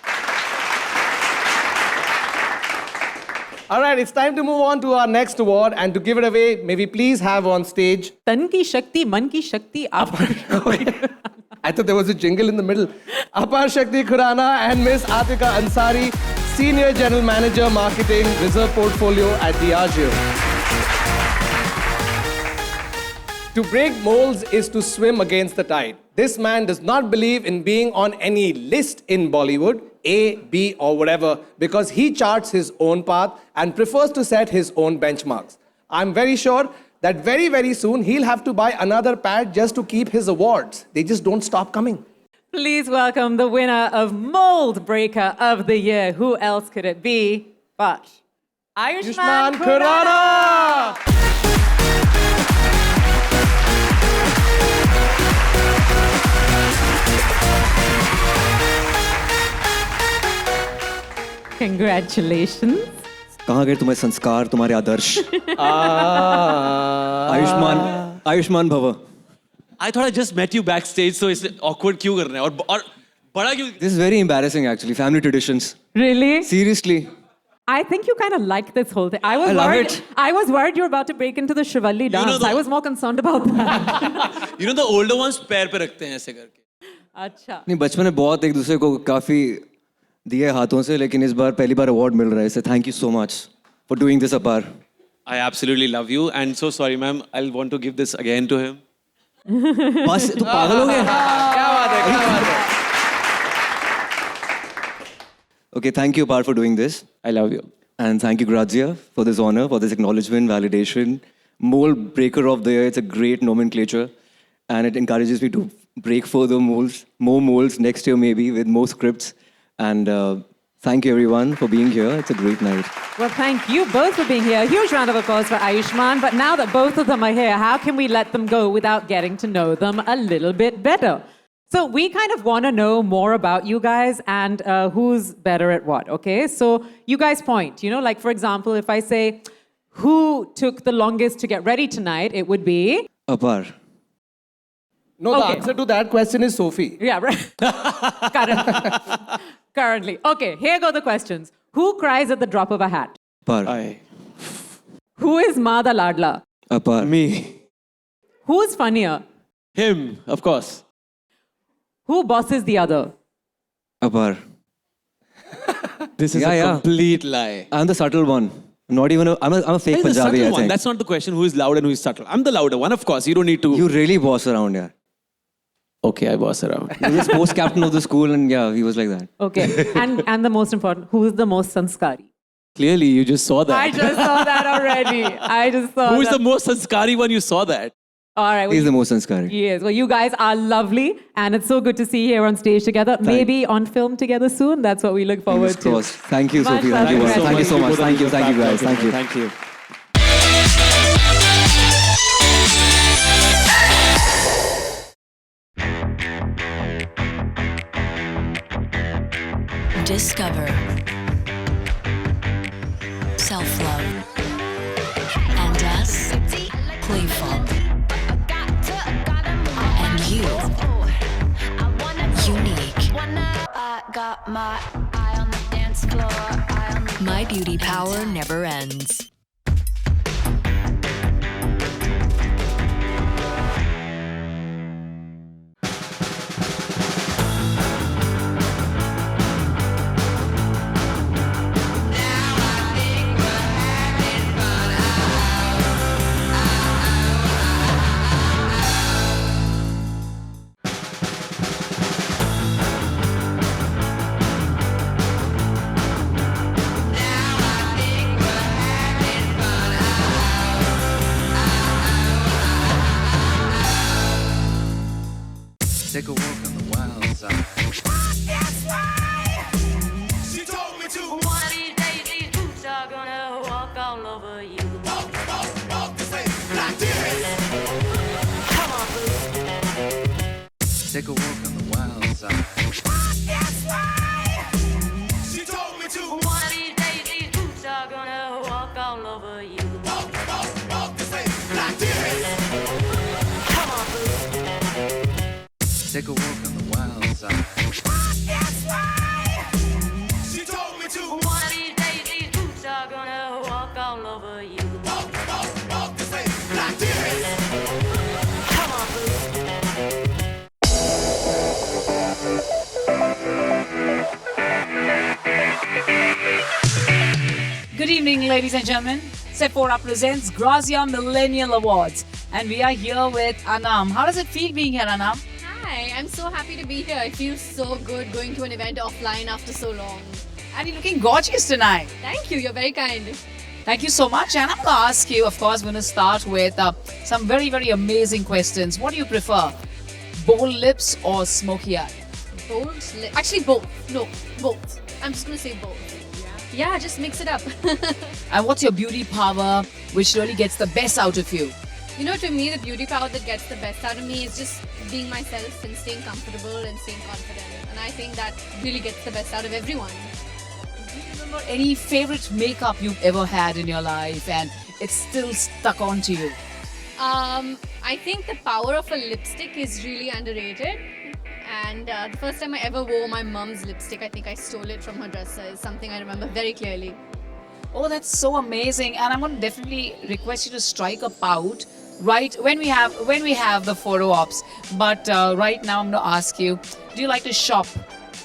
S5: All right, it's time to move on to our next award, and to give it away, may we please have on stage...
S6: Tan ki shakti, man ki shakti,
S5: I thought there was a jingle in the middle. Apar Shakti Khurana and Miss Atika Ansari, Senior General Manager Marketing, Reserve Portfolio at Diageo. To break molds is to swim against the tide. This man does not believe in being on any list in Bollywood, A, B, or whatever, because he charts his own path and prefers to set his own benchmarks. I'm very sure that very, very soon he'll have to buy another pad just to keep his awards. They just don't stop coming.
S6: Please welcome the winner of Mold Breaker of the Year. Who else could it be but Ayushman Khurrana! Congratulations.
S20: कहाँ गए तुम्हारे संस्कार, तुम्हारे आदर्श? आयुष्मान भव.
S21: I thought I just met you backstage, so it's awkward क्यों कर रहे हैं? और बड़ा क्यों?
S20: This is very embarrassing actually. Family traditions.
S6: Really?
S20: Seriously.
S6: I think you kind of like this whole thing. I was
S21: love
S6: worried.
S21: it.
S6: I was worried you were about to break into the Shivalli dance. I was more concerned about that.
S21: You know the older ones पैर पे रखते हैं ऐसे करके.
S6: अच्छा.
S20: नहीं बचपन में बहुत एक दूसरे को काफ़ी दिए हाथों से लेकिन इस बार पहली बार अवार्ड मिल रहा है इससे thank you so much for doing this अपार
S21: I absolutely love you and so sorry ma'am. I'll want to give this again to him.
S20: बस तू पागल हो गया
S21: क्या बात है क्या बात है.
S20: Okay, thank you, Apar, for doing this.
S21: I love you.
S20: And thank you, Grazia, for this honor, for this acknowledgement, validation. Mold Breaker of the Year, it's a great nomenclature. And it encourages me to break further molds, more molds next year maybe, with more scripts. And thank you, everyone, for being here. It's a great night.
S6: Well, thank you both for being here. A huge round of applause for Ayushmann. But now that both of them are here, how can we let them go without getting to know them a little bit better? So we kind of want to know more about you guys and who's better at what, okay? So you guys point, you know, like for example, if I say, who took the longest to get ready tonight, it would be...
S20: Apar.
S5: No, the answer to that question is Sophie.
S6: Yeah, right. Currently. Okay, here go the questions. Who cries at the drop of a hat?
S20: Apar.
S6: Who is Mada Ladla?
S20: Apar.
S21: Me.
S6: Who's funnier?
S21: Him, of course.
S6: Who bosses the other?
S20: Apar.
S21: This is a complete lie.
S20: I'm the subtle one. Not even I'm a fake
S21: Where's the
S20: Punjabi,
S21: subtle
S20: I
S21: one?
S20: think.
S21: That's not the question. Who is loud and who is subtle? I'm the louder one, of course. You don't need to.
S20: You really boss around, yeah.
S21: Okay, I boss around.
S20: He was sports captain of the school and yeah, he was like that.
S6: Okay. And the most important, who is the most sanskari?
S21: Clearly, you just saw that.
S6: I just saw that already. I just saw
S21: Who is
S6: that.
S21: the most sanskari one? You saw that.
S6: All right. Well,
S20: He's the most sanskari.
S6: Yes. Well, you guys are lovely, and it's so good to see you here on stage together. Maybe on film together soon. That's what we look forward to.
S20: Crossed. Thank you,
S6: Much
S20: Sophie.
S6: love,
S20: Thank you,
S6: Grazia.
S20: thank you so much. Thank you, guys. Thank you.
S21: Thank you.
S3: Discover self-love and us, playful, and you, unique. My beauty power never ends.
S22: Take a walk on the wild side. That's right. She told me to. One of these days, these boots are gonna walk all over you. Walk, say, like this. Come on, boo. Take a walk on the wild side. That's right. She told me to. One of these days, these boots are gonna walk all over you. Walk, say, like this. Come on, boo. Take a walk on the wild side. That's right. She told me to. One of these days, these boots are gonna walk all over you. Walk, say, like this. Come on, boo.
S23: Good evening, ladies and gentlemen. Sephora presents Grazia Millennial Awards. And we are here with Anam. How does it feel being here, Anam?
S24: Hi, I'm so happy to be here. It feels so good going to an event offline after so long.
S23: And you're looking gorgeous tonight.
S24: Thank you, you're very kind.
S23: Thank you so much. And I'm going to ask you, of course, we're going to start with some very, very amazing questions. What do you prefer? Bold lips or smoky eye?
S24: Bold lip. Actually, both. No, both. I'm just going to say both. Yeah, just mix it up.
S23: And what's your beauty power which really gets the best out of you?
S24: You know, to me, the beauty power that gets the best out of me is just being myself and staying comfortable and staying confident. And I think that really gets the best out of everyone.
S23: Do you remember any favorite makeup you've ever had in your life and it's still stuck onto you?
S24: I think the power of a lipstick is really underrated. And the first time I ever wore my mum's lipstick, I think I stole it from her dresser, is something I remember very clearly.
S23: Oh, that's so amazing. And I'm going to definitely request you to strike a pout right when we have the photo ops. But right now I'm going to ask you, do you like to shop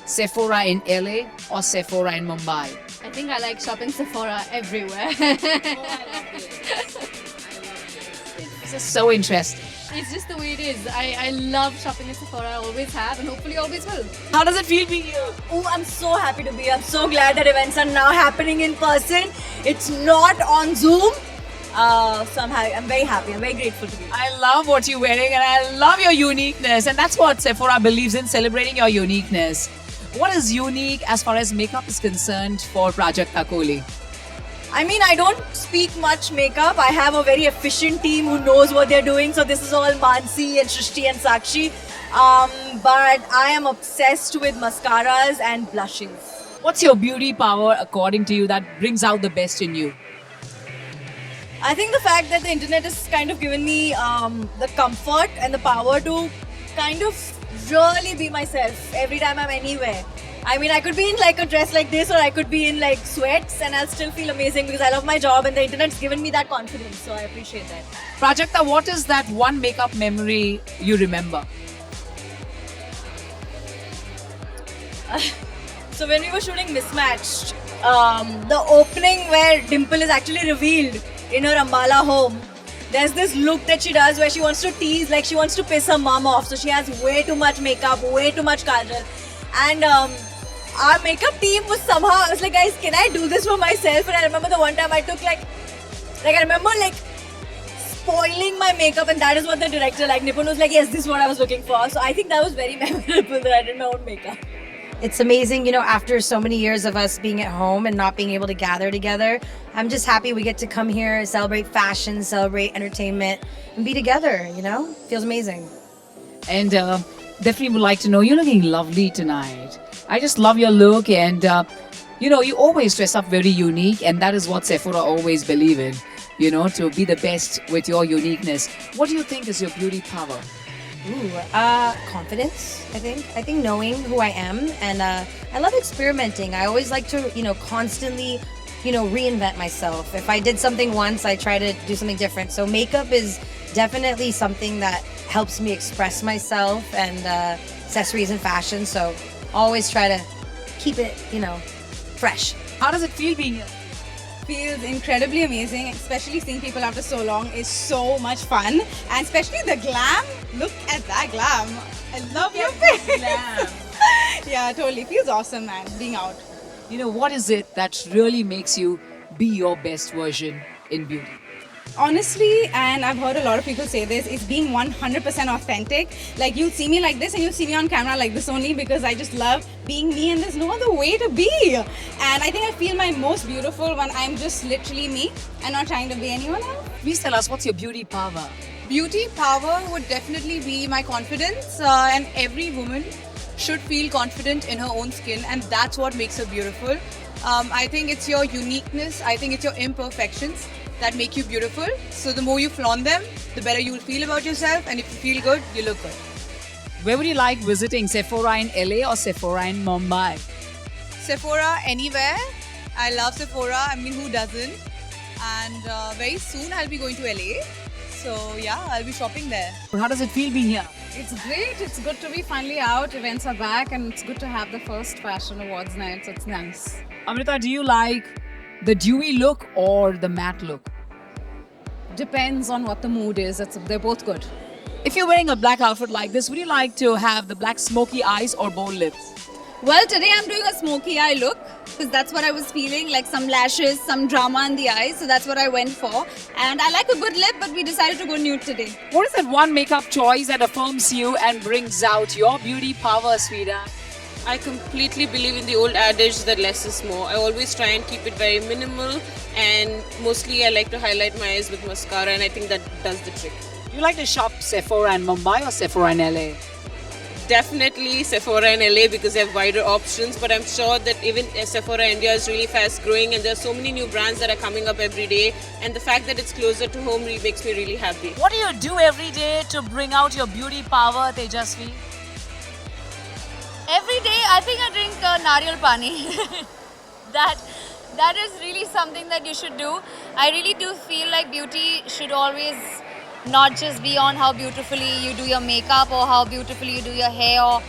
S23: Sephora in LA or Sephora in Mumbai?
S24: I think I like shopping Sephora everywhere.
S23: This is so interesting.
S24: It's just the way it is. I love shopping at Sephora. I always have and hopefully always will.
S23: How does it feel being here?
S12: Oh, I'm so happy to be here. I'm so glad that events are now happening in person. It's not on Zoom. So I'm very happy. I'm very grateful to be here.
S23: I love what you're wearing and I love your uniqueness. And that's what Sephora believes in, celebrating your uniqueness. What is unique as far as makeup is concerned for Prajakta Kohli?
S12: I mean, I don't speak much makeup. I have a very efficient team who knows what they're doing. So this is all Mansi and Shrishti and Sakshi. But I am obsessed with mascaras and blushes.
S23: What's your beauty power according to you that brings out the best in you?
S12: I think the fact that the internet has kind of given me the comfort and the power to kind of really be myself every time I'm anywhere. I mean, I could be in like a dress like this or I could be in like sweats and I'll still feel amazing because I love my job and the internet's given me that confidence. So I appreciate that.
S23: Prajakta, what is that one makeup memory you remember?
S12: So when we were shooting Mismatched, the opening where Dimple is actually revealed in her Ambala home, there's this look that she does where she wants to tease, like she wants to piss her mom off. So she has way too much makeup, way too much kajal. And our makeup team was somehow, I was like, guys, can I do this for myself? And I remember the one time I took I remember spoiling my makeup, and that is what the director, Nipun, was like, yes, this is what I was looking for. So I think that was very memorable that I did my own makeup.
S1: It's amazing, after so many years of us being at home and not being able to gather together, I'm just happy we get to come here, celebrate fashion, celebrate entertainment, and be together, Feels amazing.
S23: And definitely would like to know, you're looking lovely tonight. I just love your look and, you always dress up very unique and that is what Sephora always believe in, to be the best with your uniqueness. What do you think is your beauty power?
S1: Confidence, I think. I think knowing who I am, and I love experimenting. I always like to, constantly, reinvent myself. If I did something once, I try to do something different. So makeup is definitely something that helps me express myself, and accessories and fashion. So always try to keep it, fresh.
S23: How does it feel being here?
S4: Feels incredibly amazing, especially seeing people after so long is so much fun, and especially the glam. Look at that glam. I love your face.
S23: Glam.
S4: Yeah, totally. Feels awesome, man, being out.
S23: What is it that really makes you be your best version in beauty?
S4: Honestly, and I've heard a lot of people say this, it's being 100% authentic. Like, you'll see me like this and you'll see me on camera like this only, because I just love being me and there's no other way to be. And I think I feel my most beautiful when I'm just literally me and not trying to be anyone else.
S23: Please tell us, what's your beauty power?
S7: Beauty power would definitely be my confidence, and every woman should feel confident in her own skin, and that's what makes her beautiful. I think it's your uniqueness, I think it's your imperfections that make you beautiful. So the more you flaunt them, the better you will feel about yourself, and if you feel good, you look good.
S23: Where would you like visiting, Sephora in LA or Sephora in Mumbai?
S7: Sephora anywhere. I love Sephora, I mean, who doesn't? And very soon I'll be going to LA. So yeah, I'll be shopping there.
S23: How does it feel being here?
S4: It's great. It's good to be finally out. Events are back, and it's good to have the first fashion awards night. So it's nice.
S23: Amrita, do you like the dewy look or the matte look?
S4: Depends on what the mood is. They're both good.
S23: If you're wearing a black outfit like this, would you like to have the black smoky eyes or bold lips?
S17: Well, today I'm doing a smoky eye look because that's what I was feeling, like some lashes, some drama in the eyes. So that's what I went for. And I like a good lip, but we decided to go nude today.
S23: What is that one makeup choice that affirms you and brings out your beauty power, sweetheart?
S10: I completely believe in the old adage that less is more. I always try and keep it very minimal, and mostly I like to highlight my eyes with mascara, and I think that does the trick.
S23: Do you like to shop Sephora in Mumbai or Sephora in LA?
S10: Definitely Sephora in LA because they have wider options, but I'm sure that even Sephora India is really fast growing, and there are so many new brands that are coming up every day, and the fact that it's closer to home really makes me really happy.
S23: What do you do every day to bring out your beauty power, Tejasvi?
S12: Every day, I think I drink nariyal pani.
S8: That is really something that you should do. I really do feel like beauty should always not just be on how beautifully you do your makeup or how beautifully you do your hair or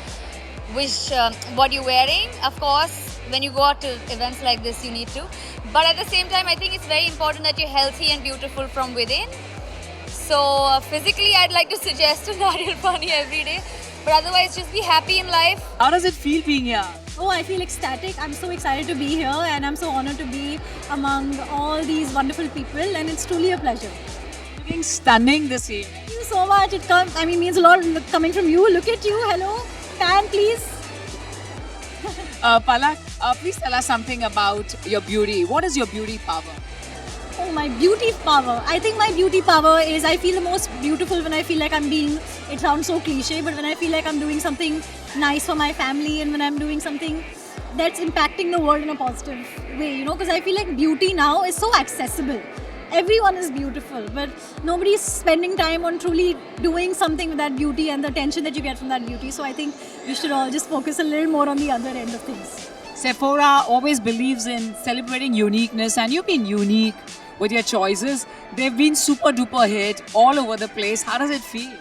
S8: what you're wearing. Of course, when you go out to events like this, you need to. But at the same time, I think it's very important that you're healthy and beautiful from within. So physically, I'd like to suggest a Nariyal Pani every day. But otherwise, just be happy in life.
S9: How does it feel being here?
S11: Oh, I feel ecstatic. I'm so excited to be here and I'm so honored to be among all these wonderful people and it's truly a pleasure.
S23: Looking stunning this evening.
S11: Thank you so much. Means a lot coming from you. Look at you. Hello. Fan, please.
S23: Palak, please tell us something about your beauty. What is your beauty power?
S11: Oh, my beauty power. I think my beauty power is I feel the most beautiful when I feel like it sounds so cliche, but when I feel like I'm doing something nice for my family and when I'm doing something that's impacting the world in a positive way, because I feel like beauty now is so accessible. Everyone is beautiful, but nobody's spending time on truly doing something with that beauty and the attention that you get from that beauty. So I think we should all just focus a little more on the other end of things.
S23: Sephora always believes in celebrating uniqueness, and you've been unique with your choices. They've been super duper hit all over the place. How does it feel?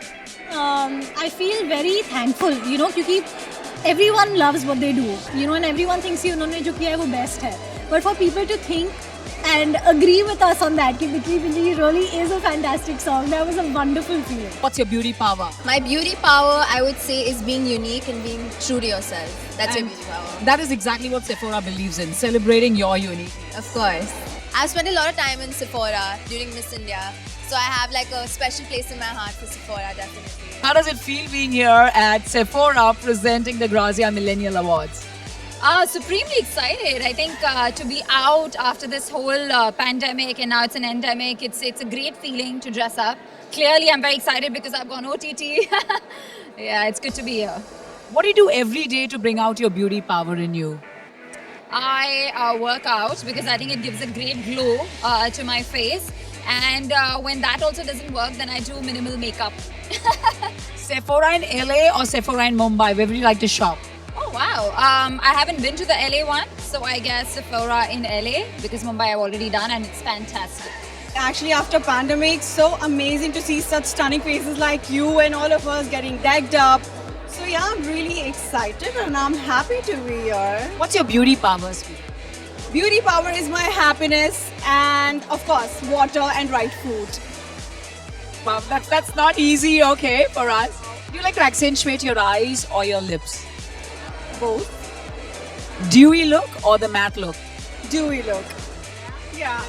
S11: I feel very thankful, because everyone loves what they do, and everyone thinks उन्होंने जो किया है वो best है. But for people to think and agree with us on that, कि Bikli Bikli really is a fantastic song. That was a wonderful feeling.
S23: What's your beauty power?
S24: My beauty power, I would say, is being unique and being true to yourself. That's your beauty power.
S23: That is exactly what Sephora believes in, celebrating your uniqueness.
S24: Of course. I've spent a lot of time in Sephora during Miss India. So I have like a special place in my heart for Sephora, definitely.
S23: How does it feel being here at Sephora presenting the Grazia Millennial Awards?
S13: Supremely excited. I think to be out after this whole pandemic and now it's an endemic, it's a great feeling to dress up. Clearly, I'm very excited because I've gone OTT. Yeah, it's good to be here.
S23: What do you do every day to bring out your beauty power in you?
S13: I work out because I think it gives a great glow to my face. And when that also doesn't work, then I do minimal makeup.
S23: Sephora in LA or Sephora in Mumbai? Where would you like to shop?
S13: Oh, wow. I haven't been to the LA one, so I guess Sephora in LA because Mumbai I've already done and it's fantastic.
S4: Actually, after pandemic, so amazing to see such stunning faces like you and all of us getting decked up. So yeah, I'm really excited and I'm happy to be here.
S23: What's your beauty power, sweetie?
S4: Beauty power is my happiness and of course water and right food.
S23: Wow, that's not easy, okay, for us. Do you like to accentuate your eyes or your lips?
S4: Both.
S23: Dewy look or the matte look?
S4: Dewy look. Yeah.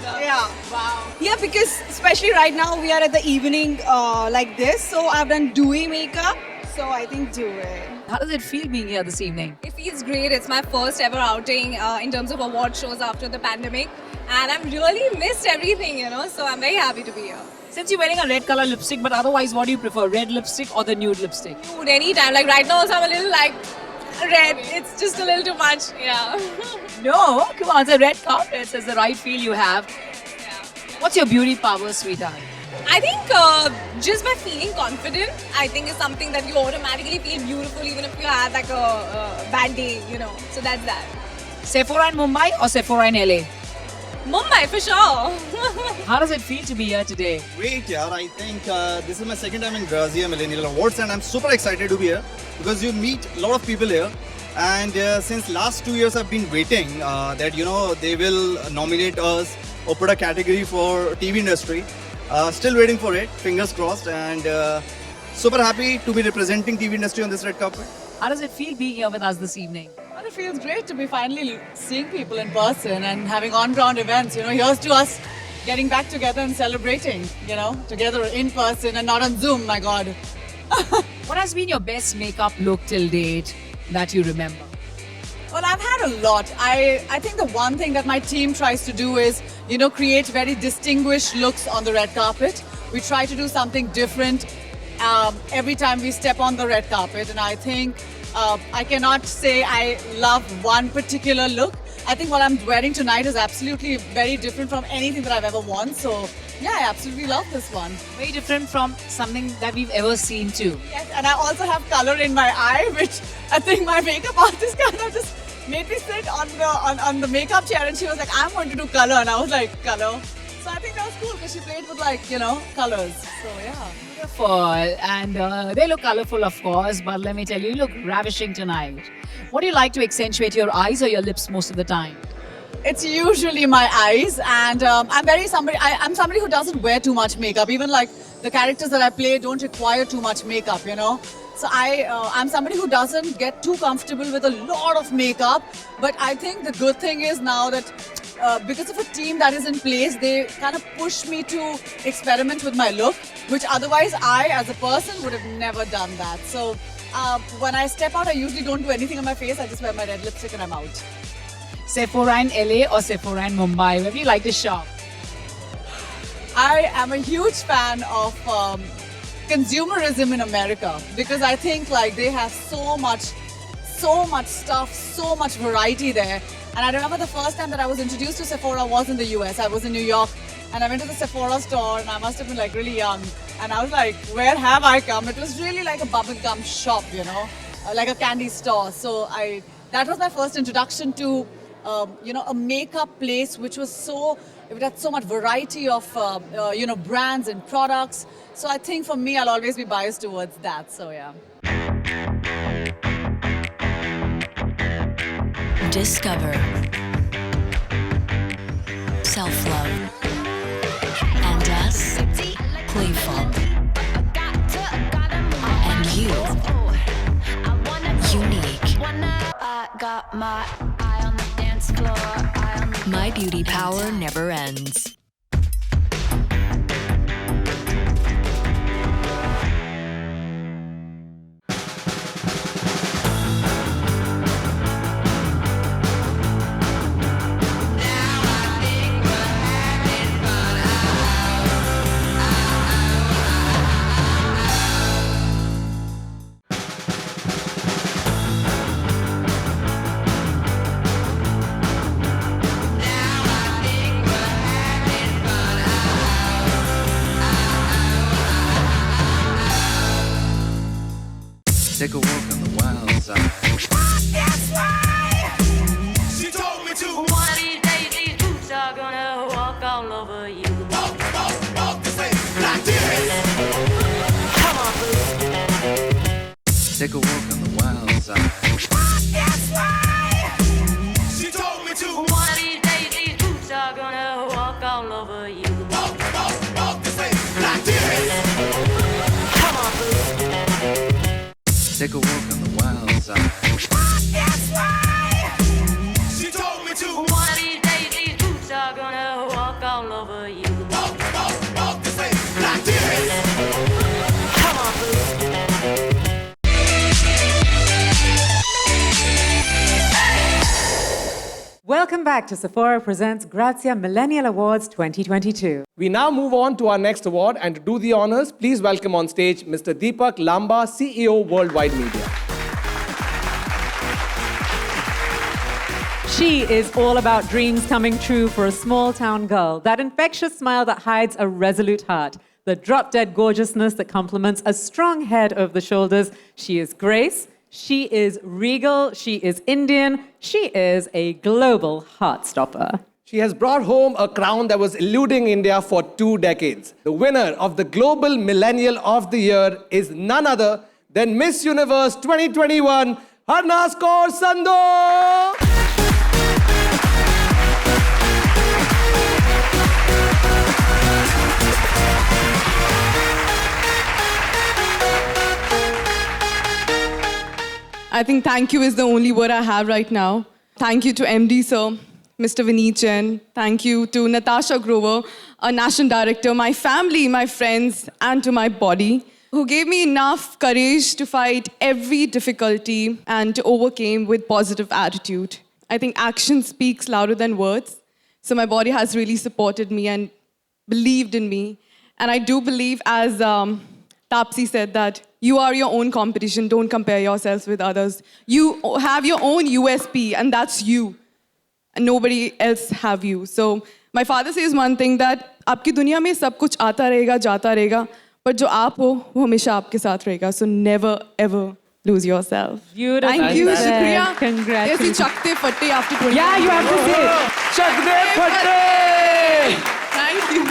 S4: Yeah. Wow. Yeah, because especially right now we are at the evening like this, so I've done dewy makeup. So I think dewy.
S23: How does it feel being here this evening?
S7: It feels great. It's my first ever outing in terms of award shows after the pandemic. And I've really missed everything, so I'm very happy to be here.
S23: Since you're wearing a red color lipstick, but otherwise what do you prefer, red lipstick or the nude lipstick?
S7: Nude anytime. Like right now also I'm a little like red. It's just a little too much. Yeah.
S23: No, come on, it's a red carpet. It's the right feel you have. What's your beauty power, sweetheart?
S7: I think just by feeling confident, I think is something that you automatically feel beautiful even if you had like a bad day, So that's that.
S23: Sephora in Mumbai or Sephora in LA?
S7: Mumbai for sure.
S23: How does it feel to be here today?
S25: Great, yeah. I think this is my second time in Grazia Millennial Awards and I'm super excited to be here because you meet a lot of people here. And since last 2 years I've been waiting that, they will nominate us or put a category for TV industry. Still waiting for it, fingers crossed, and super happy to be representing TV industry on this red carpet.
S23: How does it feel being here with us this evening?
S9: Well, it feels great to be finally seeing people in person and having on-ground events. Here's to us getting back together and celebrating, together in person and not on Zoom, my God.
S23: What has been your best makeup look till date that you remember?
S9: Well, I've had a lot. I think the one thing that my team tries to do is, create very distinguished looks on the red carpet. We try to do something different every time we step on the red carpet. And I think I cannot say I love one particular look. I think what I'm wearing tonight is absolutely very different from anything that I've ever worn. So yeah, I absolutely love this one.
S23: Very different from something that we've ever seen too.
S9: Yes, and I also have color in my eye, which I think my makeup artist kind of just made me sit on the makeup chair, and she was like, "I'm going to do color," and I was like, "Color." So I think that was cool because she played with colors. So yeah.
S23: Beautiful. And they look colorful, of course, but let me tell you, you look ravishing tonight. What do you like to accentuate, your eyes or your lips most of the time?
S9: It's usually my eyes, and I'm somebody who doesn't wear too much makeup. Even like the characters that I play don't require too much makeup, So I'm somebody who doesn't get too comfortable with a lot of makeup. But I think the good thing is now that because of a team that is in place, they kind of push me to experiment with my look, which otherwise I, as a person, would have never done that. So when I step out, I usually don't do anything on my face. I just wear my red lipstick and I'm out.
S23: Sephora in LA or Sephora in Mumbai? Where do you like to shop?
S9: I am a huge fan of consumerism in America because I think like they have so much stuff, so much variety there. And I remember the first time that I was introduced to Sephora was in the US. I was in New York and I went to the Sephora store and I must have been like really young. And I was like, where have I come? It was really like a bubblegum shop, like a candy store. So that was my first introduction to a makeup place which was it had so much variety of brands and products. So I think for me, I'll always be biased towards that. So yeah.
S3: Discover self-love and us, playful, and you, unique.
S22: I got my eye on the dance floor.
S3: My beauty power never ends.
S22: Take a walk on the wild side. That's right. She told me to. One of these days, these boots are gonna walk all over you. Walk, say, like this. Come on, boo. Take a walk on the wild side. That's right. She told me to. One of these days, these boots are gonna walk all over you. Walk, say, like this. Come on, boo. Take a walk on the wild side. That's right. She told me to. One of these days, these boots are gonna walk all over you. Walk, say, like this. Come on, boo.
S6: Welcome back to Sephora Presents Grazia Millennial Awards 2022.
S5: We now move on to our next award, and to do the honors, please welcome on stage Mr. Deepak Lamba, CEO Worldwide Media.
S6: She is all about dreams coming true for a small town girl. That infectious smile that hides a resolute heart. The drop-dead gorgeousness that complements a strong head over the shoulders. She is Grace. She is regal. She is Indian. She is a global heartstopper.
S5: She has brought home a crown that was eluding India for 2 decades. The winner of the Global Millennial of the Year is none other than Miss Universe 2021, Harnas Kaur Sandhu.
S2: I think thank you is the only word I have right now. Thank you to MD sir, Mr. Vineet Jain. Thank you to Natasha Grover, our national director, my family, my friends, and to my body, who gave me enough courage to fight every difficulty and to overcome with positive attitude. I think action speaks louder than words. So my body has really supported me and believed in me. And I do believe, as Tapsi said, that you are your own competition. Don't compare yourselves with others. You have your own USP, and that's you. And nobody else have you. So my father says one thing, that आपकी दुनिया में सब कुछ आता रहेगा, जाता रहेगा, but जो आप हो, वो हमेशा आपके साथ रहेगा. So never, ever lose yourself.
S6: Beautiful.
S2: Thank you,
S6: said.
S2: Shukriya.
S6: Congratulations.
S2: Yes, Chakte Fatte after 20
S6: Yeah, you have to say it.
S5: Chakde Fatte!
S2: Thank you.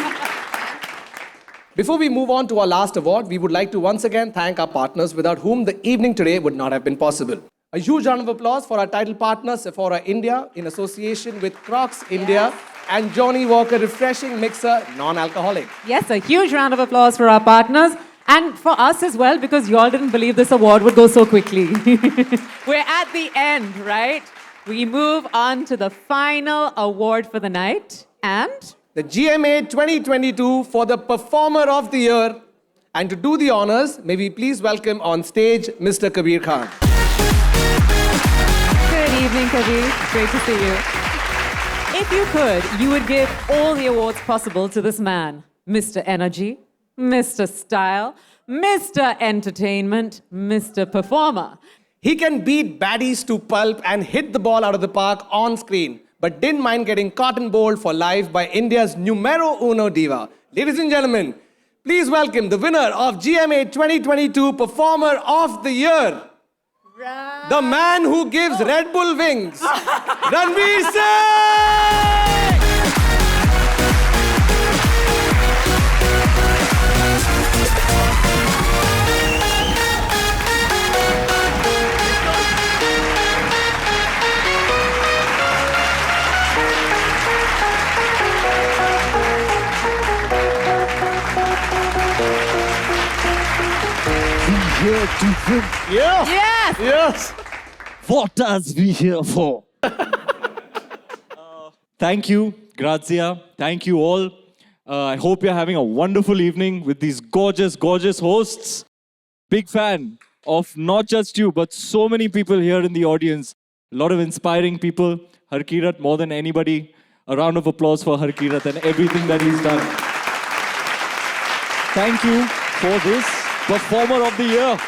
S5: Before we move on to our last award, we would like to once again thank our partners without whom the evening today would not have been possible. A huge round of applause for our title partner, Sephora India, in association with Crocs India and Johnny Walker Refreshing Mixer Non-Alcoholic.
S6: Yes, a huge round of applause for our partners and for us as well, because you all didn't believe this award would go so quickly. We're at the end, right? We move on to the final award for the night, and
S5: the GMA 2022 for the Performer of the Year. And to do the honors, may we please welcome on stage Mr. Kabir Khan.
S6: good evening, Kabir. Great to see you. If you could, you would give all the awards possible to this man. Mr. Energy, Mr. Style, Mr. Entertainment, Mr. Performer.
S5: He can beat baddies to pulp and hit the ball out of the park on screen, but didn't mind getting cotton bowled for life by India's numero uno diva. Ladies and gentlemen, please welcome the winner of GMA 2022 Performer of the Year, the man who gives Red Bull wings, Ranveer Singh!
S14: Here to win.
S5: Yeah.
S6: Yes.
S5: Yes.
S14: What are we here for?
S15: Thank you, Grazia. Thank you all. I hope you're having a wonderful evening with these gorgeous, gorgeous hosts. Big fan of not just you, but so many people here in the audience. A lot of inspiring people. Harkirat, more than anybody. A round of applause for Harkirat and everything that he's done. Thank you for this Performer of the Year.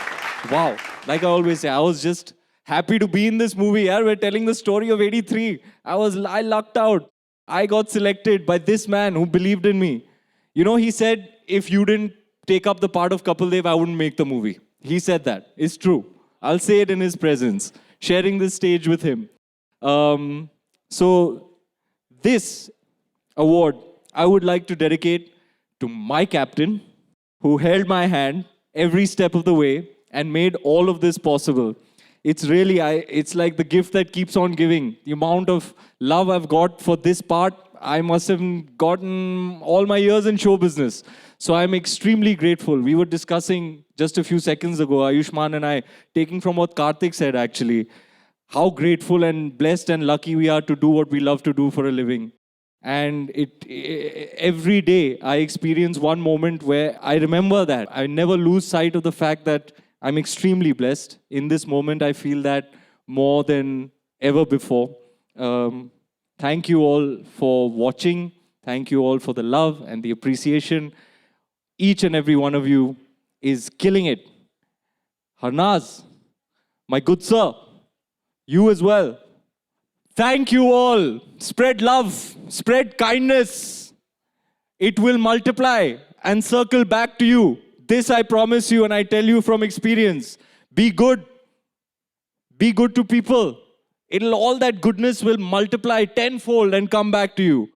S15: Wow. Like I always say, I was just happy to be in this movie. Yeah? We're telling the story of 83. I lucked out. I got selected by this man who believed in me. You know, he said, if you didn't take up the part of Kapil Dev, I wouldn't make the movie. He said that. It's true. I'll say it in his presence, sharing this stage with him. So this award, I would like to dedicate to my captain, who held my hand every step of the way and made all of this possible. It's really, it's like the gift that keeps on giving. The amount of love I've got for this part, I must have gotten all my years in show business. So I'm extremely grateful. We were discussing just a few seconds ago, Ayushman and I, taking from what Karthik said actually, how grateful and blessed and lucky we are to do what we love to do for a living. And every day I experience one moment where I remember that. I never lose sight of the fact that I'm extremely blessed. In this moment, I feel that more than ever before. Thank you all for watching. Thank you all for the love and the appreciation. Each and every one of you is killing it. Harnaz, my good sir, you as well. Thank you all. Spread love, spread kindness. It will multiply and circle back to you. This I promise you and I tell you from experience. Be good. Be good to people. All that goodness will multiply tenfold and come back to you.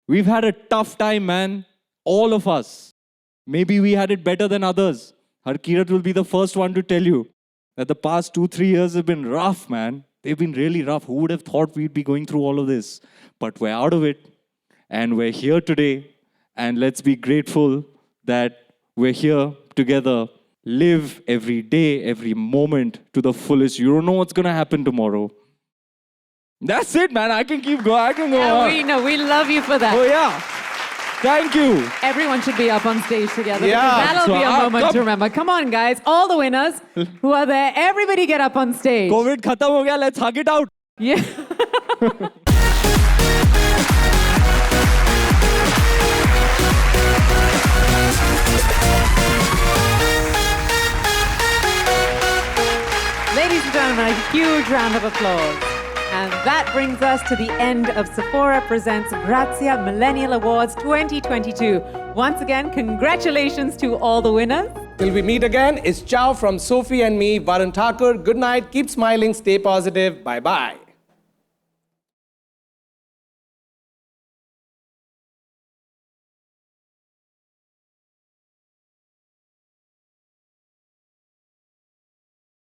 S15: We've had a tough time, man. All of us. Maybe we had it better than others. Harkirat will be the first one to tell you that the past 2-3 years have been rough, man. They've been really rough. Who would have thought we'd be going through all of this? But we're out of it. And we're here today. And let's be grateful that we're here together. Live every day, every moment to the fullest. You don't know what's going to happen tomorrow. That's it, man. I can keep going. I can go on.
S6: We know. We love you for that.
S15: Oh, yeah. Thank you.
S6: Everyone should be up on stage together.
S15: Yeah.
S6: That'll be a moment to remember. Come on, guys. All the winners who are there, everybody get up on stage.
S15: COVID khatam ho gaya. Let's hug it out.
S6: Yeah. Ladies and gentlemen, a huge round of applause. And that brings us to the end of Sephora Presents Grazia Millennial Awards 2022. Once again, congratulations to all the winners.
S5: Till we meet again, it's ciao from Sophie and me, Varun Thakur. Good night, keep smiling, stay positive. Bye-bye.